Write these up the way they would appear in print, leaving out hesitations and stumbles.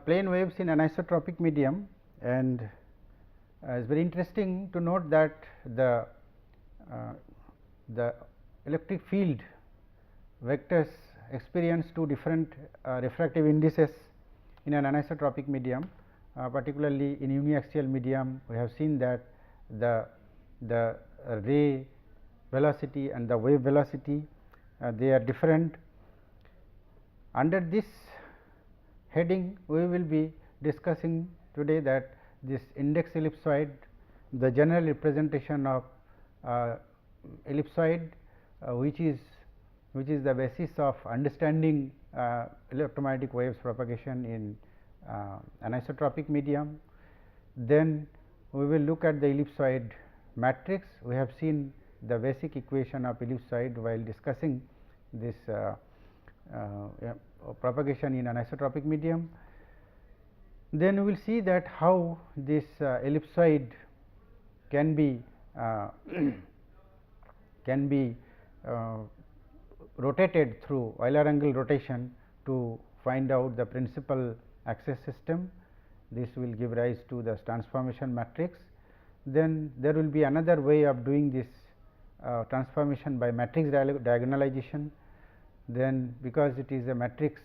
plane waves in anisotropic medium, and it is very interesting to note that the electric field vectors experience two different refractive indices in an anisotropic medium, particularly in uniaxial medium. We have seen that the ray velocity and the wave velocity they are different. Under this heading, we will be discussing today that this index ellipsoid, the general representation of ellipsoid, which is the basis of understanding electromagnetic waves propagation in anisotropic medium. Then we will look at the ellipsoid matrix. We have seen the basic equation of ellipsoid while discussing this propagation in anisotropic medium. Then we will see that how this ellipsoid can be rotated through Euler angle rotation to find out the principal axis system. This will give rise to the transformation matrix. Then there will be another way of doing this transformation by matrix diagonalization. Then because it is a matrix,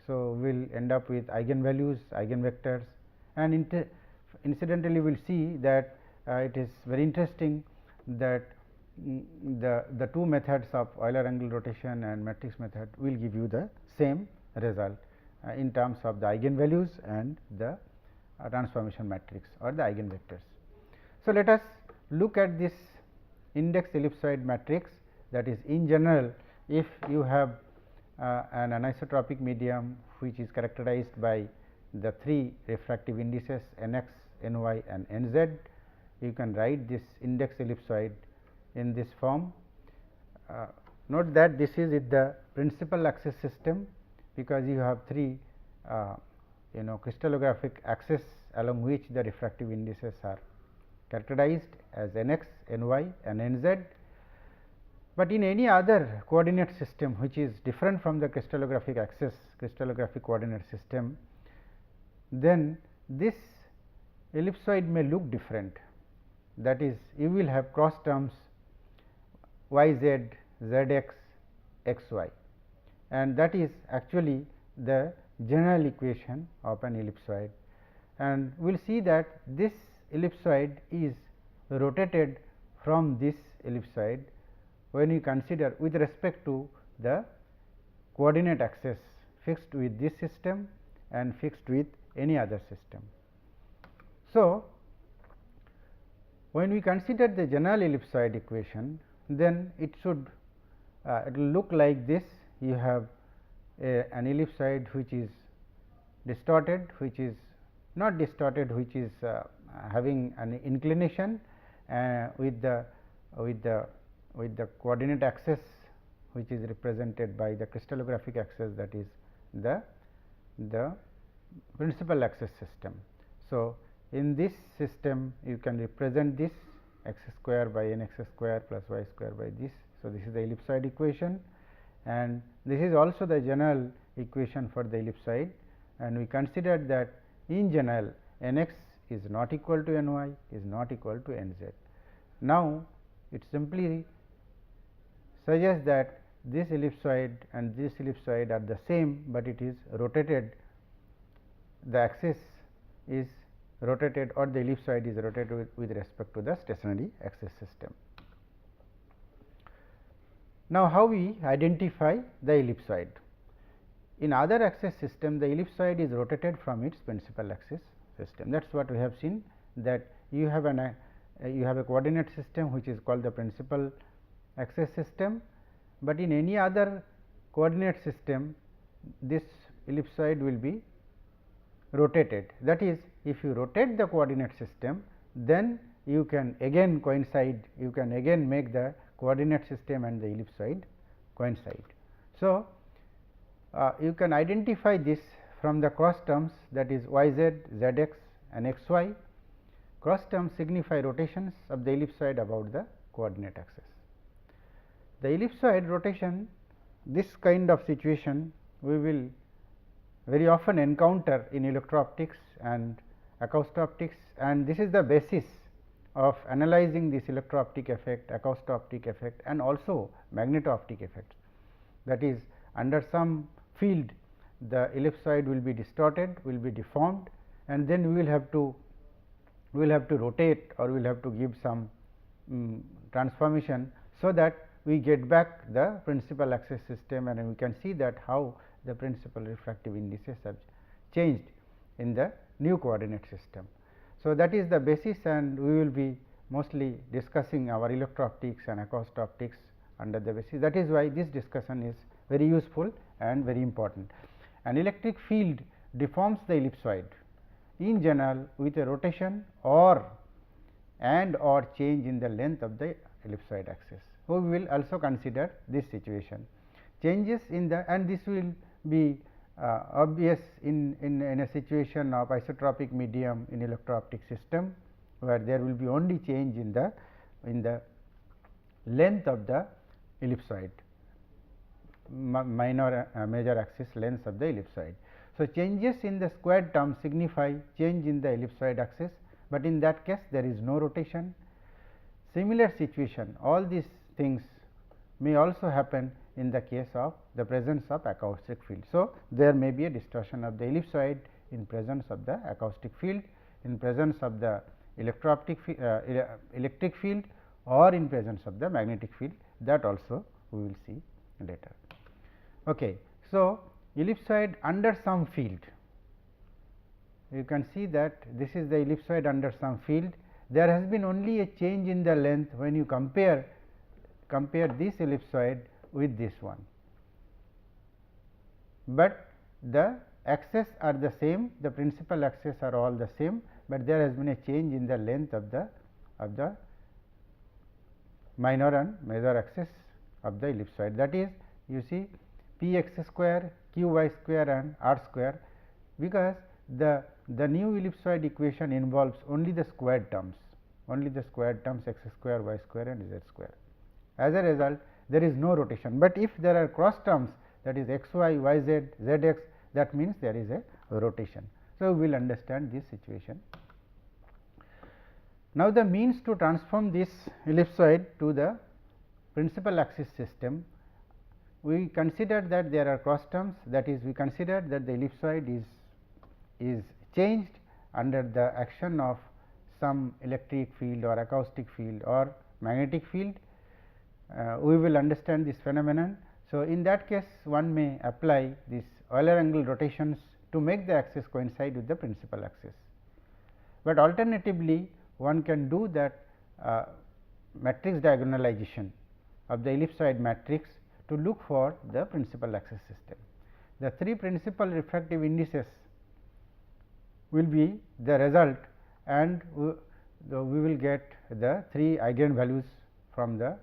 so we will end up with eigenvalues, eigenvectors, and incidentally we will see that it is very interesting that the two methods of Euler angle rotation and matrix method will give you the same result in terms of the eigenvalues and the transformation matrix or the eigenvectors. So, let us look at this index ellipsoid matrix, that is, in general, if you have an anisotropic medium which is characterized by the three refractive indices n x, n y and n z, you can write this index ellipsoid in this form. Note that this is the principal axis system, because you have three crystallographic axes along which the refractive indices are characterized as n x, n y and n z. But in any other coordinate system which is different from the crystallographic axis, crystallographic coordinate system, then this ellipsoid may look different. That is, you will have cross terms y z, z x, x y, and that is actually the general equation of an ellipsoid. And we will see that this ellipsoid is rotated from this ellipsoid when we consider with respect to the coordinate axis fixed with this system and fixed with any other system. So, when we consider the general ellipsoid equation, then it should it will look like this. You have an ellipsoid which is distorted, which is not distorted, which is having an inclination with the coordinate axis which is represented by the crystallographic axis, that is the principal axis system. So, in this system you can represent this x square by n x square plus y square by this. So, this is the ellipsoid equation, and this is also the general equation for the ellipsoid, and we considered that in general n x is not equal to n y, is not equal to n z. Now, it simply suggests that this ellipsoid and this ellipsoid are the same, but it is rotated, the axis is rotated or the ellipsoid is rotated with respect to the stationary axis system. Now, how we identify the ellipsoid? In other axis system, the ellipsoid is rotated from its principal axis system. That is what we have seen, that you have a coordinate system which is called the principal axis system, but in any other coordinate system this ellipsoid will be rotated. That is, if you rotate the coordinate system, then you can again coincide, you can again make the coordinate system and the ellipsoid coincide. So, you can identify this from the cross terms, that is y z, z x and x y. Cross terms signify rotations of the ellipsoid about the coordinate axis. The ellipsoid rotation, this kind of situation we will very often encounter in electro-optics and acousto-optics, and this is the basis of analyzing this electro-optic effect, acousto-optic effect, and also magneto-optic effects. That is, under some field the ellipsoid will be distorted, will be deformed, and then we will have to rotate, or we will have to give some transformation, so that we get back the principal axis system, and we can see that how the principal refractive indices have changed in the new coordinate system. So, that is the basis, and we will be mostly discussing our electro-optics and acousto-optics under the basis. That is why this discussion is very useful and very important. An electric field deforms the ellipsoid in general with a rotation or change in the length of the ellipsoid axis. So, we will also consider this situation. Changes in the, and this will be obvious in a situation of isotropic medium in electro-optic system, where there will be only change in the length of the ellipsoid, minor major axis length of the ellipsoid. So, changes in the squared term signify change in the ellipsoid axis, but in that case there is no rotation. Similar situation, all these things may also happen in the case of the presence of acoustic field. So, there may be a distortion of the ellipsoid in presence of the acoustic field, in presence of the electro-optic electric field, or in presence of the magnetic field, that also we will see later. Okay. So, ellipsoid under some field, you can see that this is the ellipsoid under some field. There has been only a change in the length when you compare this ellipsoid with this one, but the axes are the same, the principal axes are all the same, but there has been a change in the length of the minor and major axis of the ellipsoid. That is, you see p x square, q y square, and r square, because the new ellipsoid equation involves only the squared terms, x square, y square, and z square. As a result, there is no rotation, but if there are cross terms, that is x y, y z, z x, that means there is a rotation. So, we will understand this situation. Now, the means to transform this ellipsoid to the principal axis system, we consider that there are cross terms, that is, we consider that the ellipsoid is changed under the action of some electric field or acoustic field or magnetic field. We will understand this phenomenon. So, in that case one may apply this Euler angle rotations to make the axis coincide with the principal axis, but alternatively one can do that matrix diagonalization of the ellipsoid matrix to look for the principal axis system. The three principal refractive indices will be the result, and we will get the three eigenvalues from the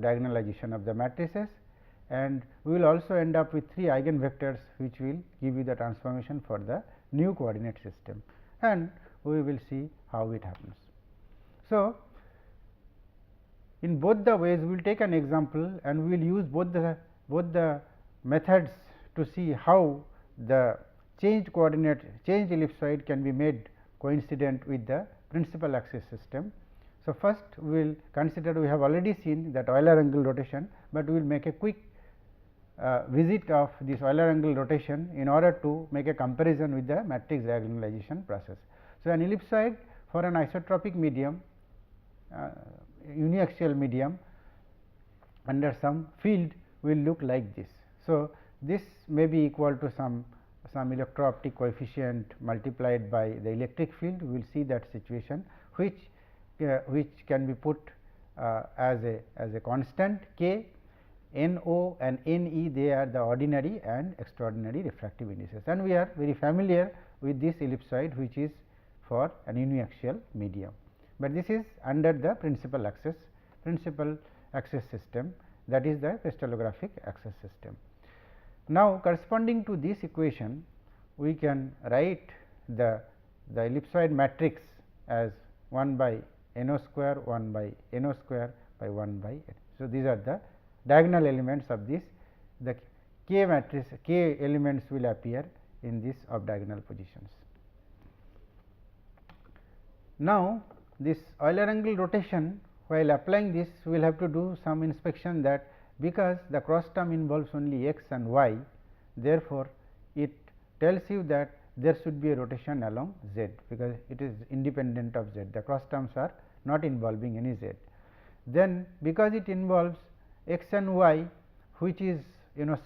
diagonalization of the matrices, and we will also end up with three eigenvectors, which will give you the transformation for the new coordinate system, and we will see how it happens. So, in both the ways we will take an example, and we will use both the methods to see how the changed ellipsoid can be made coincident with the principal axis system. So, first we will consider, we have already seen that Euler angle rotation, but we will make a quick visit of this Euler angle rotation in order to make a comparison with the matrix diagonalization process. So, an ellipsoid for an isotropic medium, uniaxial medium under some field will look like this. So, this may be equal to some electro-optic coefficient multiplied by the electric field. We will see that situation, which can be put as a constant k. N o and N e, they are the ordinary and extraordinary refractive indices, and we are very familiar with this ellipsoid, which is for an uniaxial medium, but this is under the principal axis system, that is the crystallographic axis system. Now, corresponding to this equation, we can write the ellipsoid matrix as 1 by n o square, 1 by n o square by 1 by n. So, these are the diagonal elements of this. The k matrix, k elements will appear in this off diagonal positions. Now, this Euler angle rotation, while applying this, we will have to do some inspection, that because the cross term involves only x and y, therefore, it tells you that there should be a rotation along z, because it is independent of z, the cross terms are not involving any z. Then because it involves x and y, which is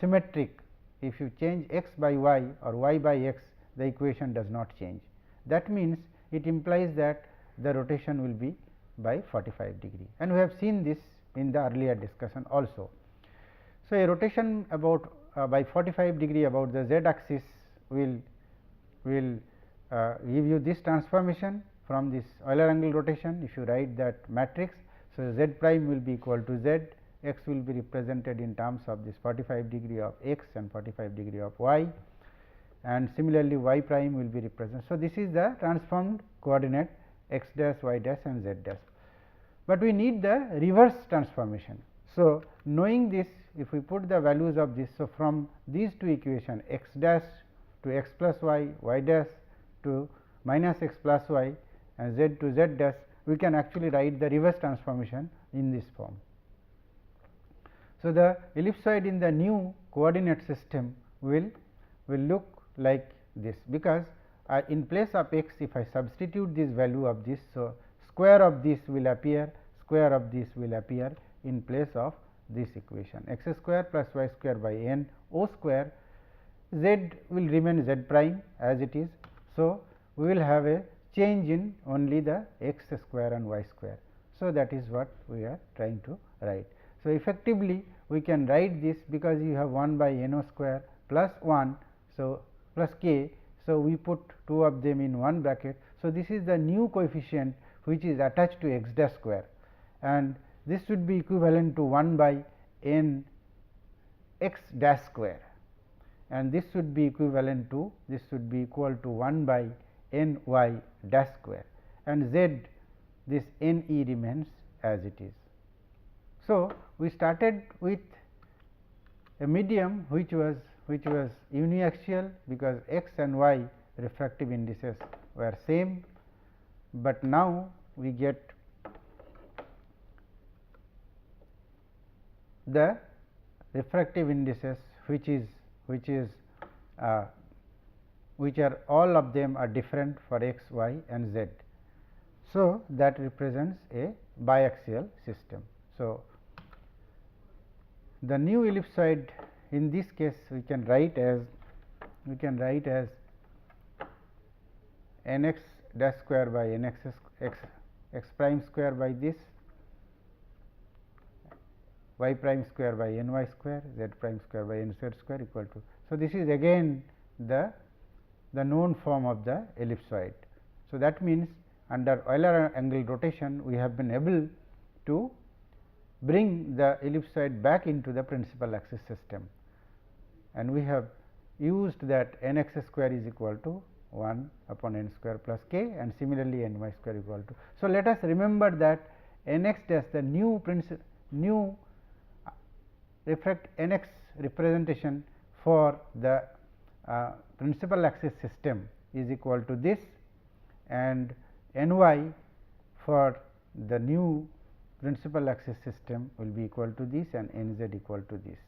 symmetric, if you change x by y or y by x, the equation does not change. That means, it implies that the rotation will be by 45 degree, and we have seen this in the earlier discussion also. So, a rotation about by 45 degree about the z axis will give you this transformation from this Euler angle rotation. If you write that matrix, so z prime will be equal to z, x will be represented in terms of this 45 degree of x and 45 degree of y, and similarly y prime will be represented. So, this is the transformed coordinate x dash, y dash and z dash, but we need the reverse transformation. So, knowing this, if we put the values of this, so from these two equations x dash to x plus y, y dash to minus x plus y and z to z dash, we can actually write the reverse transformation in this form. So, the ellipsoid in the new coordinate system will look like this, because in place of x, if I substitute this value of this, so square of this will appear, square of this will appear in place of this equation, x square plus y square by n o square, z will remain z prime as it is. So, we will have a change in only the x square and y square. So, that is what we are trying to write. So, effectively we can write this, because you have 1 by n o square plus 1, so plus k. So, we put two of them in one bracket. So, this is the new coefficient which is attached to x dash square, and this should be equivalent to 1 by n x dash square, and this should be equivalent to, this should be equal to 1 by n y dash square, and z, this n e remains as it is. So, we started with a medium which was uniaxial, because x and y refractive indices were same, but now we get the refractive indices which are all of them are different for x, y and z. So, that represents a biaxial system. So, the new ellipsoid in this case we can write as n x dash square by n x prime square by this, y prime square by n y square, z prime square by n z square equal to. So, this is again the known form of the ellipsoid. So, that means, under Euler angle rotation we have been able to bring the ellipsoid back into the principal axis system, and we have used that n x square is equal to 1 upon n square plus k, and similarly n y square equal to. So, let us remember that n x dash, the new n x representation for the principal axis system is equal to this, and n y for the new principal axis system will be equal to this, and n z equal to this.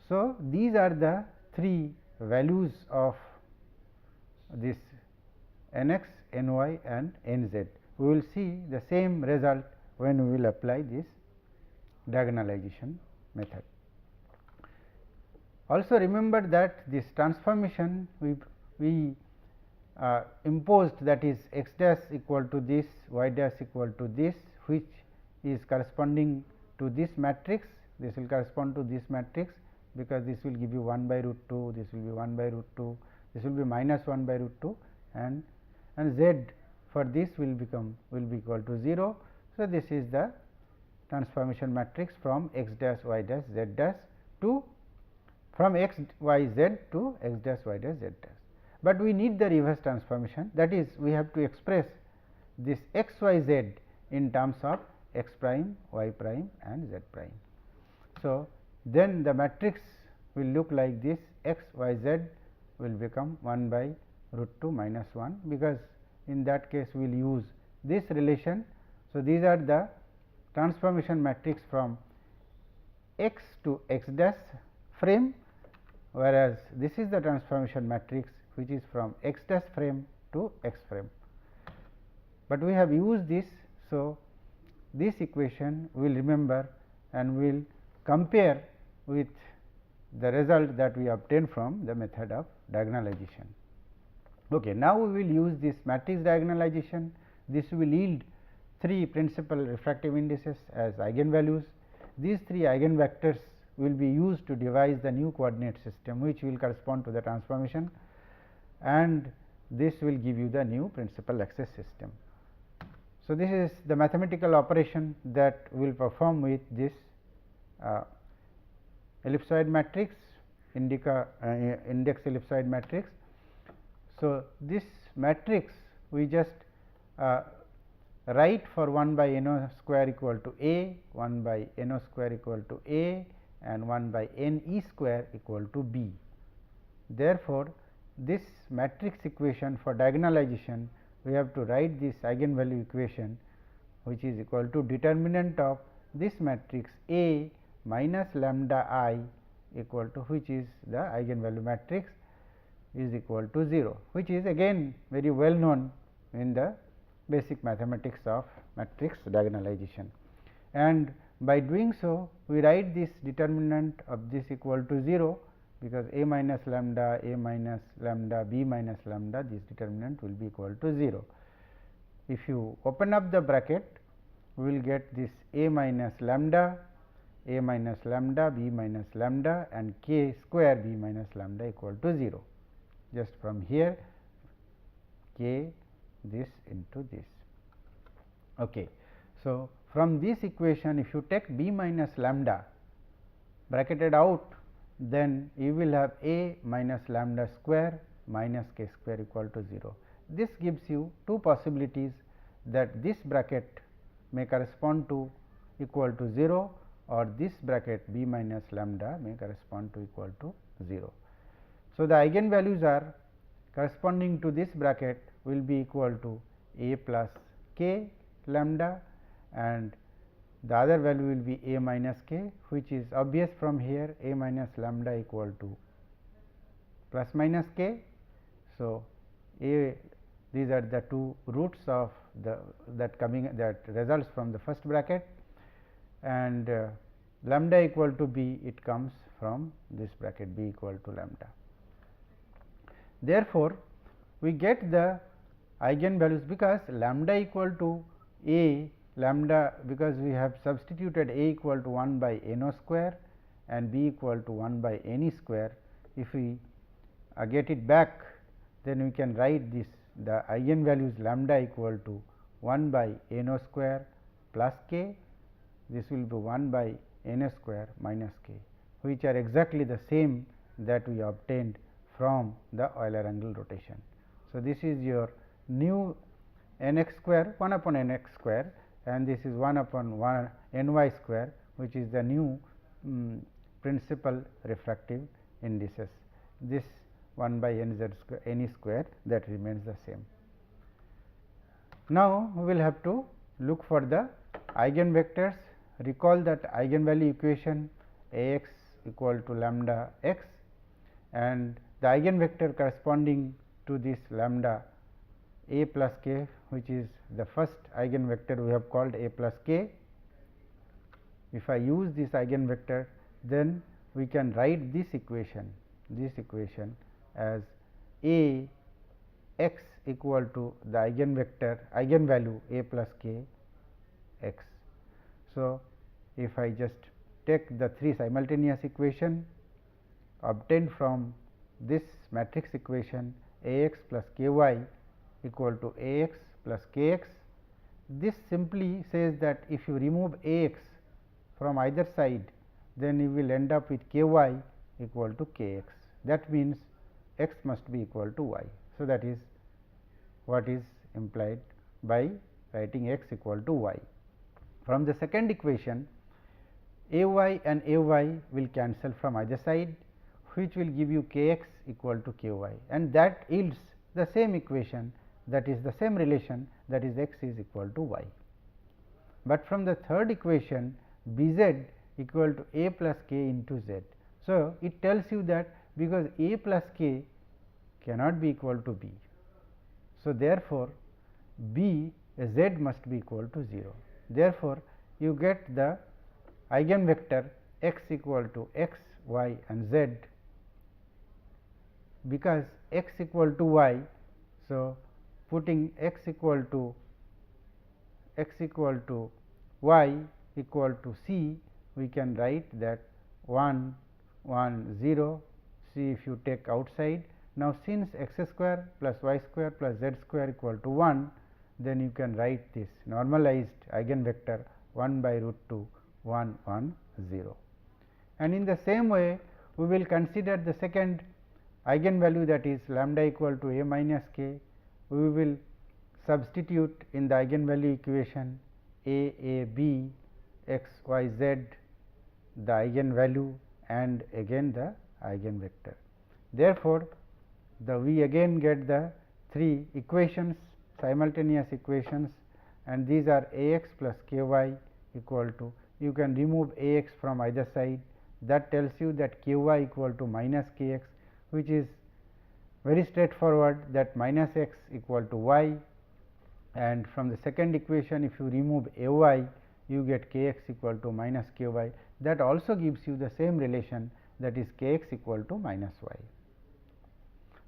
So, these are the three values of this n x, n y and n z. We will see the same result when we will apply this diagonalization method. Also remember that this transformation we imposed, that is x dash equal to this, y dash equal to this, which is corresponding to this matrix. This will correspond to this matrix, because this will give you 1 by root 2, this will be 1 by root 2, this will be minus 1 by root 2, and z for this will be equal to 0. So, this is the transformation matrix from x dash y dash z dash to from x y z to x dash y dash z dash. But we need the reverse transformation, that is, we have to express this x y z in terms of x prime, y prime and z prime. So, then the matrix will look like this, x y z will become 1 by root 2 minus 1, because in that case we will use this relation. So, these are the transformation matrix from x to x dash frame, whereas this is the transformation matrix which is from x dash frame to x frame. But we have used this. So, this equation we will remember and we will compare with the result that we obtained from the method of diagonalization. Okay. Now, we will use this matrix diagonalization. This will yield 3 principal refractive indices as eigenvalues. These 3 eigenvectors will be used to devise the new coordinate system, which will correspond to the transformation, and this will give you the new principal axis system. So, this is the mathematical operation that we will perform with this ellipsoid matrix, index ellipsoid matrix. So, this matrix we just write for 1 by n o square equal to a, 1 by n o square equal to a, and 1 by n e square equal to b. Therefore, this matrix equation for diagonalization, we have to write this eigenvalue equation, which is equal to determinant of this matrix A minus lambda I equal to, which is the eigenvalue matrix, is equal to 0, which is again very well known in the basic mathematics of matrix diagonalization. And by doing so, we write this determinant of this equal to 0, because a minus lambda, b minus lambda, this determinant will be equal to 0. If you open up the bracket, we will get this a minus lambda, b minus lambda, and k square b minus lambda equal to 0. Just from here, k this into this. Okay. So, from this equation, if you take b minus lambda bracketed out, then you will have a minus lambda square minus k square equal to 0. This gives you 2 possibilities, that this bracket may correspond to equal to 0, or this bracket b minus lambda may correspond to equal to 0. So, the eigenvalues are corresponding to this bracket will be equal to a plus k lambda, and the other value will be a minus k, which is obvious from here, a minus lambda equal to plus minus k. So, these are the 2 roots of the that results from the first bracket, and lambda equal to b, it comes from this bracket, b equal to lambda. Therefore, we get the eigenvalues, because lambda equal to a, lambda, because we have substituted a equal to 1 by n o square and b equal to 1 by n e square. If we get it back, then we can write this, the eigenvalues lambda equal to 1 by n o square plus k, this will be 1 by n o square minus k, which are exactly the same that we obtained from the Euler angle rotation. So, this is your new n x square, 1 upon n x square, and this is 1 upon 1 n y square, which is the new principal refractive indices. This 1 by n z square, n e square, that remains the same. Now, we will have to look for the eigenvectors. Recall that eigenvalue equation A x equal to lambda x, and the eigenvector corresponding to this lambda a plus k, which is the first eigenvector we have called a plus k. If I use this eigenvector, then we can write this equation as a x equal to the eigenvalue a plus k x. So, if I just take the 3 simultaneous equation obtained from this matrix equation, a x plus k y equal to a x plus k x, this simply says that if you remove a x from either side, then you will end up with k y equal to k x. That means, x must be equal to y. So, that is what is implied by writing x equal to y. From the second equation, a y and a y will cancel from either side. which will give you k x equal to k y, and that yields the same equation, that is the same relation, that is x is equal to y. But from the third equation b z equal to a plus k into z. So, it tells you that because a plus k cannot be equal to b. So, therefore, b z must be equal to 0. Therefore, you get the eigenvector x equal to x, y and z, because x equal to y. So, putting x equal to y equal to c, we can write that 1 1 0, c if you take outside. Now, since x square plus y square plus z square equal to 1, then you can write this normalized eigenvector 1 by root 2 1 1 0. And in the same way, we will consider the second eigenvalue, that is lambda equal to a minus k. We will substitute in the eigenvalue equation a b x y z, the eigenvalue and again the eigenvector. Therefore, we again get the three equations, simultaneous equations, and these are a x plus k y equal to, you can remove a x from either side, that tells you that k y equal to minus k x, which is very straightforward, that minus x equal to y, and from the second equation if you remove a y, you get k x equal to minus k y, that also gives you the same relation, that is k x equal to minus y.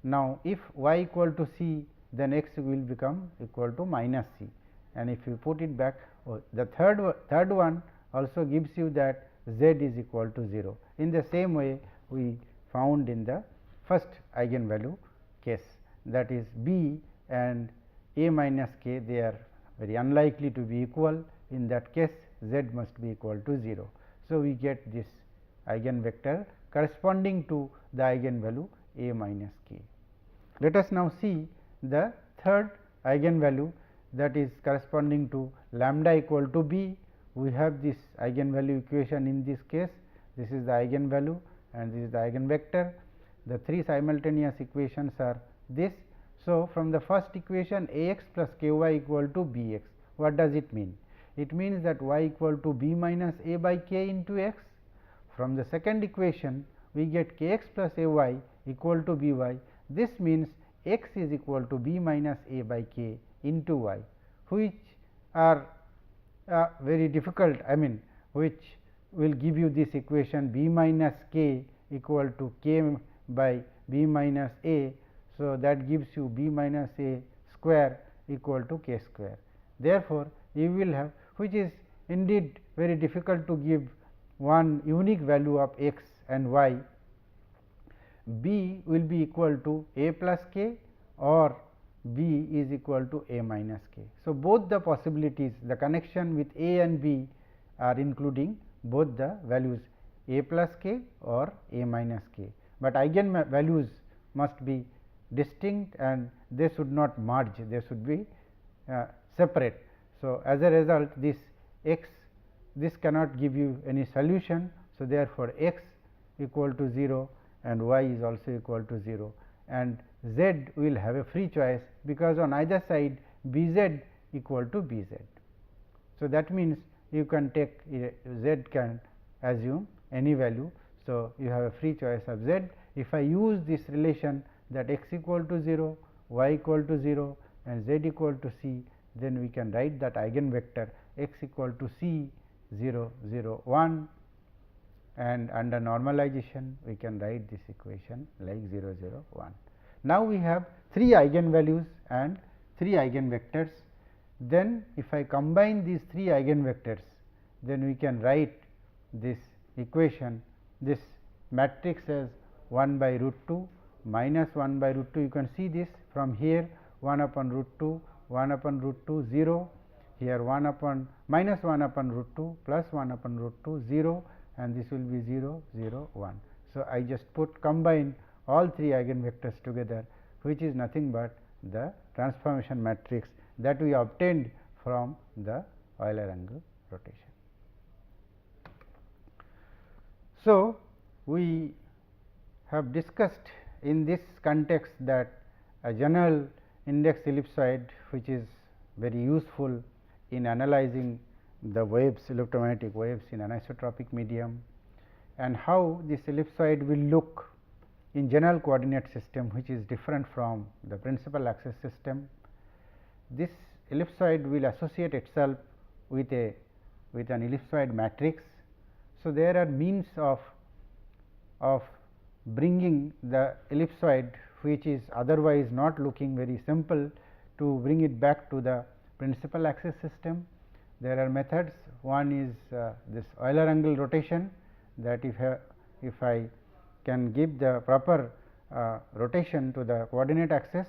Now, if y equal to c, then x will become equal to minus c, and if you put it back, the third one also gives you that z is equal to 0. In the same way, we found in the first eigenvalue case, that is b and a minus k, they are very unlikely to be equal. In that case, z must be equal to 0. So, we get this eigenvector corresponding to the eigenvalue a minus k. Let us now see the third eigenvalue, that is corresponding to lambda equal to b. We have this eigenvalue equation in this case, this is the eigenvalue and this is the eigenvector. The three simultaneous equations are this. So, from the first equation a x plus k y equal to b x, what does it mean? It means that y equal to b minus a by k into x. From the second equation, we get k x plus a y equal to b y. This means x is equal to b minus a by k into y, which are very difficult, I mean which will give you this equation b minus k equal to k by b minus a. So, that gives you b minus a square equal to k square. Therefore, you will have, which is indeed very difficult to give one unique value of x and y. B will be equal to a plus k or b is equal to a minus k. So, both the possibilities, the connection with a and b are including both the values a plus k or a minus k, but eigen values must be distinct and they should not merge, they should be separate. So, as a result, this x, this cannot give you any solution. So, therefore, x equal to 0 and y is also equal to 0, and z will have a free choice, because on either side b z equal to b z. So, that means you can take z can assume any value. So, you have a free choice of z. If I use this relation that x equal to 0, y equal to 0 and z equal to c, then we can write that eigenvector x equal to c 0 0 1, and under normalization we can write this equation like 0 0 1. Now, we have 3 eigenvalues and 3 eigenvectors. Then if I combine these 3 eigenvectors, then we can write this equation, this matrix as 1 by root 2 minus 1 by root 2. You can see this from here, 1 upon root 2, 1 upon root 2 0, here 1 upon minus 1 upon root 2 plus 1 upon root 2 0, and this will be 0 0 1. So, I just combine all 3 eigenvectors together, which is nothing but the transformation matrix that we obtained from the Euler-Angle rotation. So, we have discussed in this context that a general index ellipsoid, which is very useful in analyzing the waves, electromagnetic waves in anisotropic medium, and how this ellipsoid will look in general coordinate system, which is different from the principal axis system. This ellipsoid will associate itself with an ellipsoid matrix. So, there are means of bringing the ellipsoid, which is otherwise not looking very simple, to bring it back to the principal axis system. There are methods. One is this Euler angle rotation, that if I can give the proper rotation to the coordinate axis,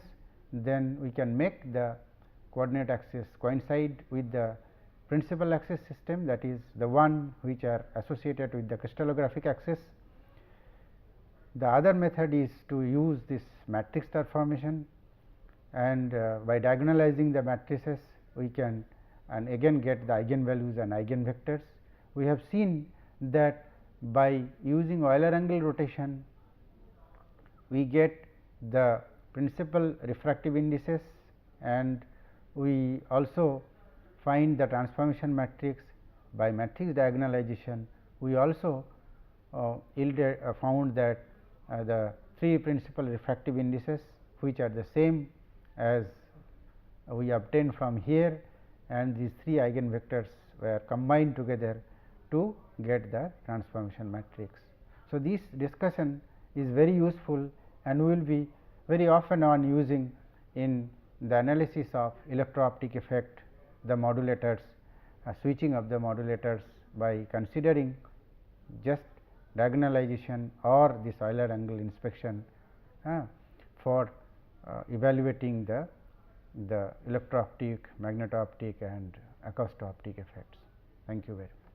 then we can make the coordinate axis coincide with the principal axis system, that is the one which are associated with the crystallographic axis. The other method is to use this matrix transformation, and by diagonalizing the matrices we can and again get the eigenvalues and eigenvectors. We have seen that by using Euler angle rotation we get the principal refractive indices, and we also find the transformation matrix. By matrix diagonalization we also found that the three principal refractive indices, which are the same as we obtained from here, and these three eigenvectors were combined together to get the transformation matrix. So, this discussion is very useful and we will be very often on using in the analysis of electro-optic effect, the modulators, switching of the modulators by considering just diagonalization or this Euler angle inspection for evaluating the electro-optic, magneto-optic and acousto-optic effects. Thank you very much.